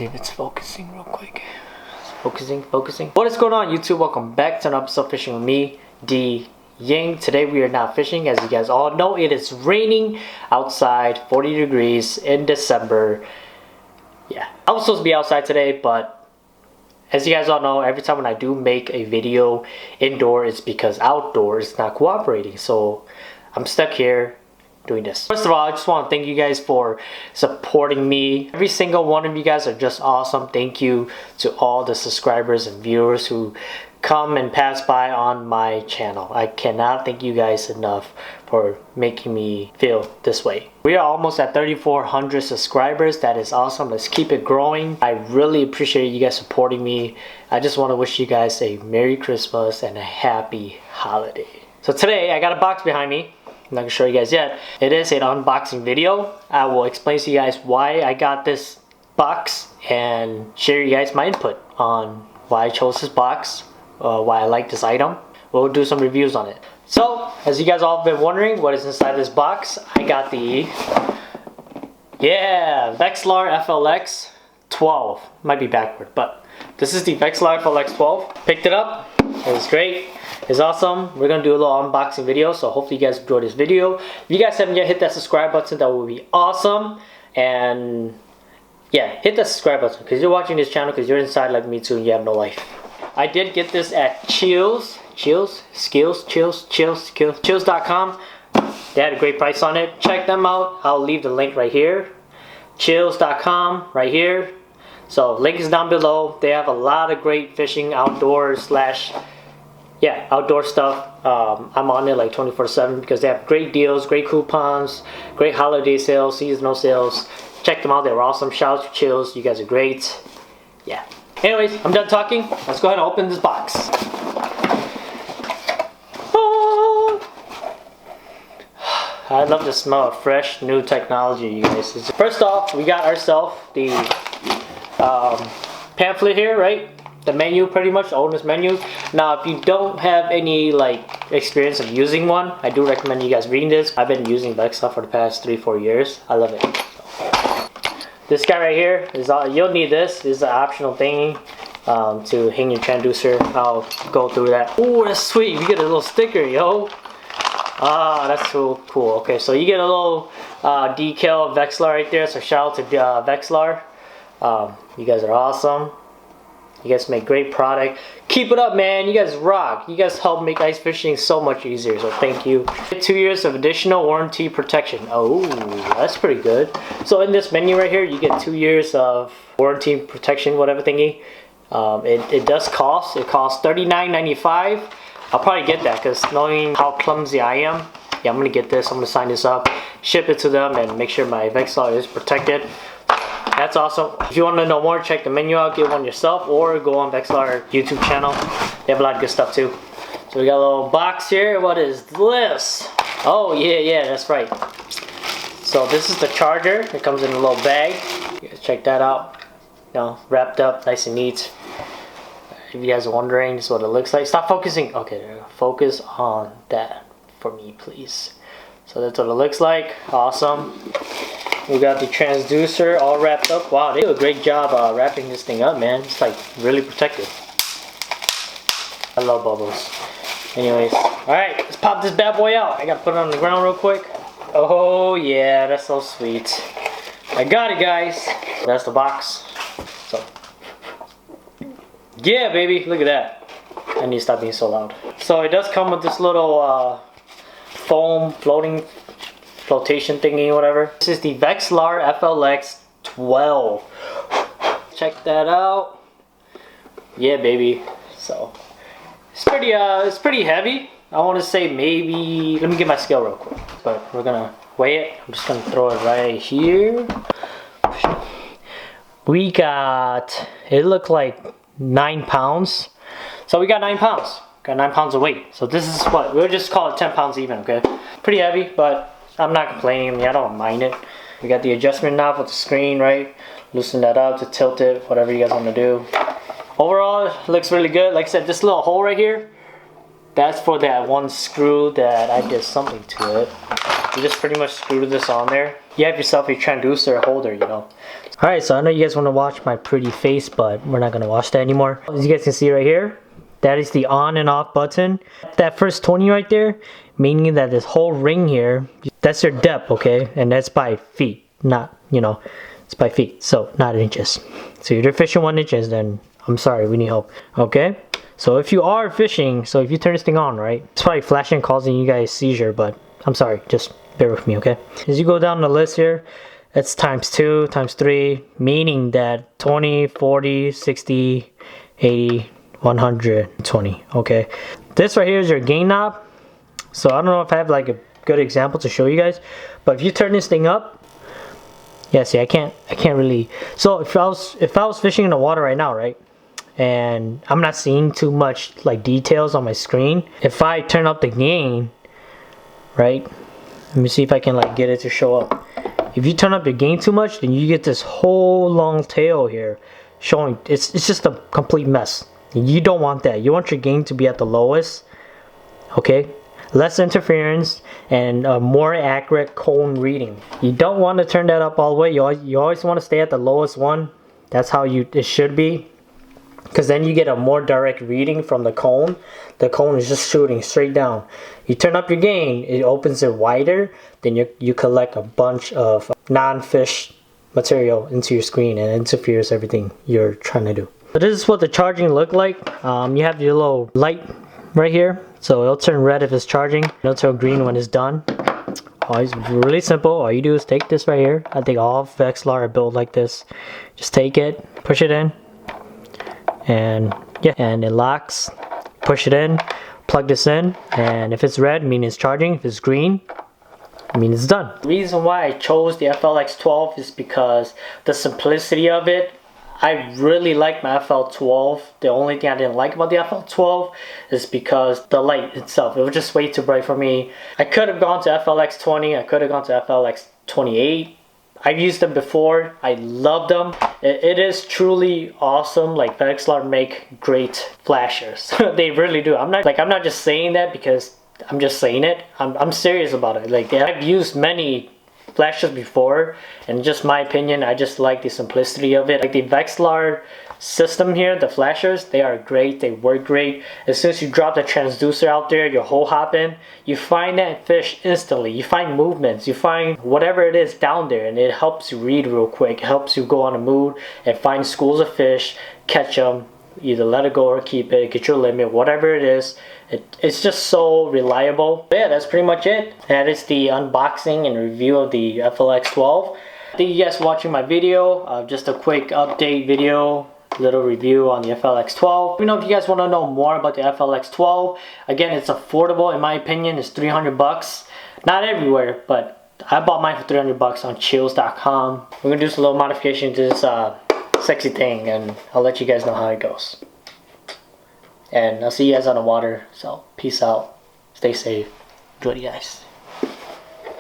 see if it's focusing real quick. Focusing. What is going on, YouTube? Welcome back to another episode of Fishing with me, DYang. Today we are not fishing. As you guys all know, it is raining outside, 40 degrees in December. Yeah, I was supposed to be outside today, but as you guys all know, every time when I do make a video indoor, it's because outdoor is not cooperating. So I'm stuck here doing this. First of all, I just want to thank you guys for supporting me. Every single one of you guys are just awesome. Thank you to all the subscribers and viewers who come and pass by on my channel. I cannot thank you guys enough for making me feel this way. We are almost at 3,400 subscribers. That is awesome. Let's keep it growing. I really appreciate you guys supporting me. I just want to wish you guys a Merry Christmas and a Happy Holiday. So today I got a box behind me. I'm not gonna show you guys yet. It is an unboxing video. I will explain to you guys why I got this box and share you guys my input on why I chose this box, why I like this item. We'll do some reviews on it. So, as you guys all have been wondering, what is inside this box? I got the Vexilar FLX 12. Might be backward, but this is the Vexilar FLX 12. Picked it up. It was great. It's awesome. We're gonna do a little unboxing video, so hopefully you guys enjoyed this video. If you guys haven't yet hit that subscribe button, that would be awesome. And yeah, hit that subscribe button because you're watching this channel because you're inside like me too and you have no life. I did get this at Chills.com. They had a great price on it. Check them out. I'll leave the link right here. Chills.com right here. So link is down below. They have a lot of great fishing outdoor outdoor stuff. I'm on it like 24/7 because they have great deals, great coupons, great holiday sales, seasonal sales. Check them out. They were awesome. Shout out to Chills. You guys are great. Yeah. Anyways, I'm done talking. Let's go ahead and open this box. I love the smell of fresh new technology, you guys. First off, we got ourselves the pamphlet here, right? The menu, pretty much the owner's menu. Now, if you don't have any experience of using one, I do recommend you guys reading this. I've been using Vexilar for the past 3-4 years. I love it. This guy right here is you'll need this. This is an optional thingy to hang your transducer. I'll go through that. Oh, that's sweet. You get a little sticker, yo. Ah, that's so cool. Okay, so you get a little decal of Vexilar right there. So shout out to Vexilar. You guys are awesome. You guys make great product. Keep it up, man. You guys rock. You guys help make ice fishing so much easier, so thank you. 2 years of additional warranty protection. Oh, that's pretty good. So in this menu right here, you get 2 years of warranty protection, whatever thingy. It does cost. It costs $39.95. I'll probably get that because knowing how clumsy I am, yeah, I'm going to get this. I'm going to sign this up, ship it to them, and make sure my Vexilar is protected. That's awesome. If you want to know more, check the menu out, get one yourself, or go on Vexilar YouTube channel. They have a lot of good stuff too. So we got a little box here. What is this? Oh yeah, that's right. So this is the charger. It comes in a little bag. You guys check that out. You know, wrapped up, nice and neat. If you guys are wondering, this is what it looks like. Stop focusing. Okay, there we go. Focus on that for me, please. So that's what it looks like. Awesome. We got the transducer all wrapped up. Wow, they do a great job wrapping this thing up, man. It's like really protected. I love bubbles. Anyways, alright, let's pop this bad boy out. I gotta put it on the ground real quick. Oh yeah, that's so sweet. I got it, guys. That's the box. So, yeah, baby, look at that. I need to stop being so loud. So it does come with this little foam flotation thingy, whatever. This is the Vexilar FLX 12. Check that out. Yeah, baby. So it's pretty heavy. I want to say maybe. Let me get my scale real quick. But we're gonna weigh it. I'm just gonna throw it right here. We got. It looked like 9 pounds. So we got 9 pounds. Got 9 pounds of weight. So this is what we'll just call it 10 pounds even. Okay. Pretty heavy, but I'm not complaining. I mean, I don't mind it. We got the adjustment knob with the screen, right? Loosen that up to tilt it, whatever you guys want to do. Overall, it looks really good. Like I said, this little hole right here, that's for that one screw that I did something to it. You just pretty much screw this on there. You have yourself a transducer holder, you know. Alright, so I know you guys want to watch my pretty face, but we're not going to watch that anymore. As you guys can see right here, that is the on and off button. That first 20 right there, meaning that this whole ring here, that's your depth, okay? And that's by feet, not, you know, it's by feet, so not inches. So if you're fishing 1 inches, then I'm sorry, we need help, okay? So if you are fishing, so if you turn this thing on, right, it's probably flashing, causing you guys seizure, but I'm sorry, just bear with me, okay? As you go down the list here, it's times 2, times 3, meaning that 20, 40, 60, 80, 120, okay? This right here is your gain knob. So I don't know if I have like a good example to show you guys, but if you turn this thing up, yeah, see, I can't really. So if I was fishing in the water right now, right, and I'm not seeing too much like details on my screen, if I turn up the gain, right, let me see if I can like get it to show up. If you turn up your gain too much, then you get this whole long tail here showing. It's just a complete mess. You don't want that. You want your gain to be at the lowest, okay? Less interference and a more accurate cone reading. You don't want to turn that up all the way. You always want to stay at the lowest one. That's how it should be, because then you get a more direct reading from the cone. The cone is just shooting straight down. You turn up your gain, it opens it wider, then you collect a bunch of non-fish material into your screen and interferes everything you're trying to do. So this is what the charging look like. You have your little light right here, so it'll turn red if it's charging, it'll turn green when it's done. It's really simple. All you do is take this right here. I think all Vexilar are built like this. Just take it, push it in, and yeah, and it locks. Push it in, plug this in, and if it's red, mean it's charging. If it's green, I mean it's done. The reason why I chose the FLX 12 is because the simplicity of it. I really like my FL12. The only thing I didn't like about the FL12 is because the light itself, it was just way too bright for me. I could have gone to FLX 20, I could have gone to FLX 28. I've used them before, I love them. It is truly awesome. Like, Vexilar make great flashers. They really do. I'm not just saying that because I'm just saying it. I'm serious about it. Like, I've used many flashers before, and just my opinion, I just like the simplicity of it. Like the Vexilar system here, the flashers, they are great, they work great. As soon as you drop the transducer out there, your hole hop in, you find that fish instantly. You find movements, you find whatever it is down there, and it helps you read real quick. It helps you go on a mood and find schools of fish, catch them, either let it go or keep it, get your limit, whatever it is. It's just so reliable. But yeah, that's pretty much it. That is the unboxing and review of the FLX 12. Thank you guys for watching my video. Just a quick update video, little review on the FLX 12. Let me know if you guys want to know more about the FLX 12. Again, it's affordable in my opinion. It's 300 bucks. Not everywhere, but I bought mine for 300 bucks on chills.com. We're gonna do some little modification to this sexy thing, and I'll let you guys know how it goes. And I'll see you guys on the water. So peace out, stay safe, enjoy you guys.